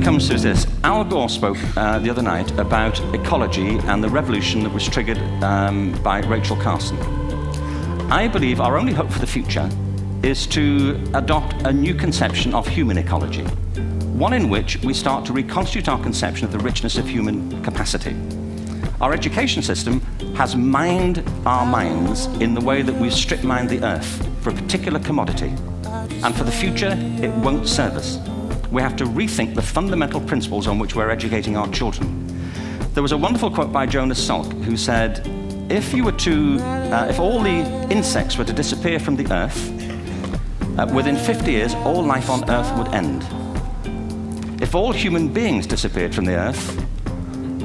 comes to is this. Al Gore spoke the other night about ecology and the revolution that was triggered by Rachel Carson. I believe our only hope for the future is to adopt a new conception of human ecology, one in which we start to reconstitute our conception of the richness of human capacity. Our education system has mined our minds in the way that we strip mine the earth for a particular commodity, and for the future it won't serve us. We have to rethink the fundamental principles on which we're educating our children. There was a wonderful quote by Jonas Salk who said, if all the insects were to disappear from the earth, within 50 years all life on earth would end. If all human beings disappeared from the earth,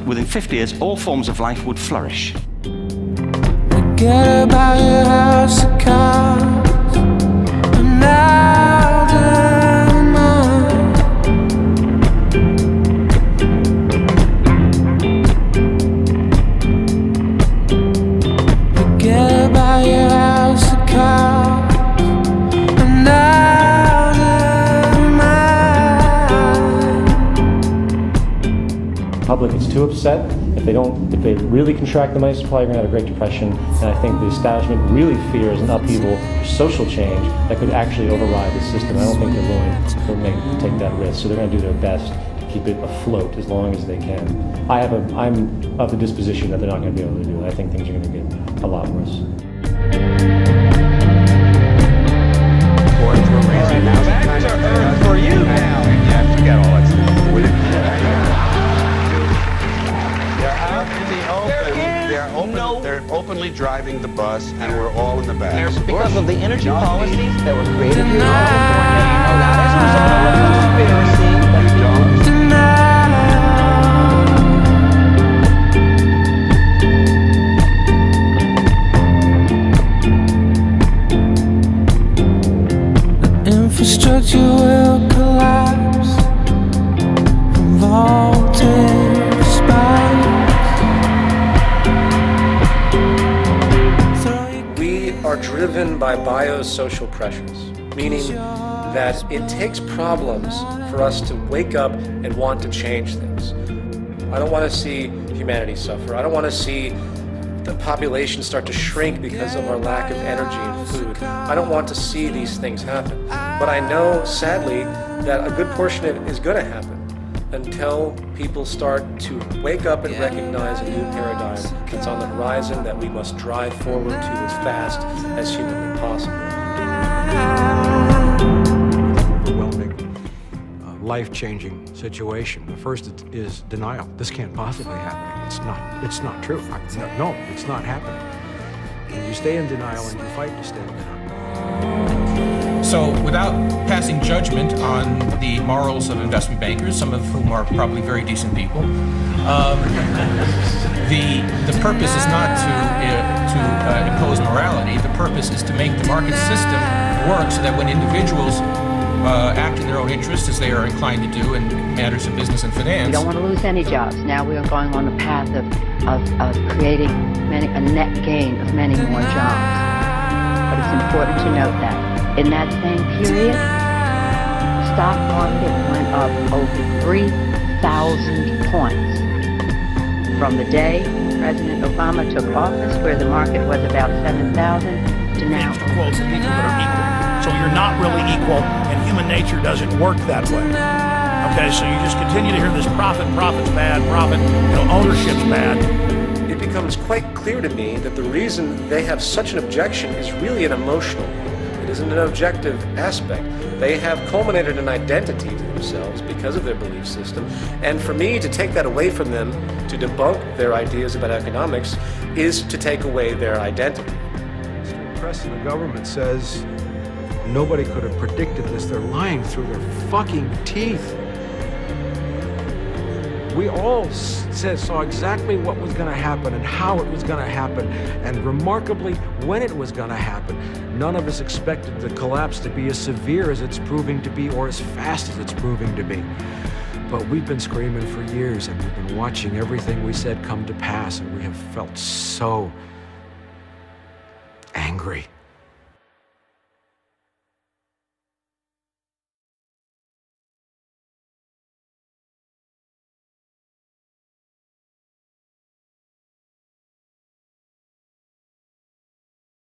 within 50 years all forms of life would flourish. Forget about your house of cards, and now they're mine. Forget about your house of cards, and now they're mine. Public is too upset. If they really contract the money supply, you're going to have a Great Depression. And I think the establishment really fears an upheaval for social change that could actually override the system. I don't think they're willing to take that risk. So they're going to do their best to keep it afloat as long as they can. I'm of the disposition that they're not going to be able to do it. I think things are going to get a lot worse. Back to Earth for you now. Yeah, forget all that stuff. They're openly driving the bus, and we're all in the back. Because of the energy policies that were created here in California, not as a result of a conspiracy, The infrastructure will collapse from voltage spikes. Are driven by biosocial pressures, meaning that it takes problems for us to wake up and want to change things. I don't want to see humanity suffer. I don't want to see the population start to shrink because of our lack of energy and food. I don't want to see these things happen. But I know, sadly, that a good portion of it is going to happen until people start to wake up and recognize a new paradigm that's on the horizon that we must drive forward to as fast as humanly possible. Overwhelming, life-changing situation. The first is denial. This can't possibly happen. It's not true. No, it's not happening. And you stay in denial and you fight to stay in denial. So without passing judgment on the morals of investment bankers, some of whom are probably very decent people, the purpose is not to impose morality. The purpose is to make the market system work so that when individuals act in their own interest, as they are inclined to do in matters of business and finance. We don't want to lose any jobs. Now we are going on the path of creating a net gain of many more jobs. But it's important to note that in that same period, the stock market went up over 3,000 points. From the day President Obama took office, where the market was about 7,000, to now. Quotes of people that are equal. So you're not really equal, and human nature doesn't work that way. Okay, so you just continue to hear this profit's bad, ownership's bad. It becomes quite clear to me that the reason they have such an objection is really an emotional one. It isn't an objective aspect. They have culminated an identity to themselves because of their belief system, and for me to take that away from them, to debunk their ideas about economics, is to take away their identity. The press and the government says nobody could have predicted this. They're lying through their fucking teeth. We all saw exactly what was going to happen and how it was going to happen, and remarkably, when it was going to happen. None of us expected the collapse to be as severe as it's proving to be, or as fast as it's proving to be. But we've been screaming for years, and we've been watching everything we said come to pass, and we have felt so angry.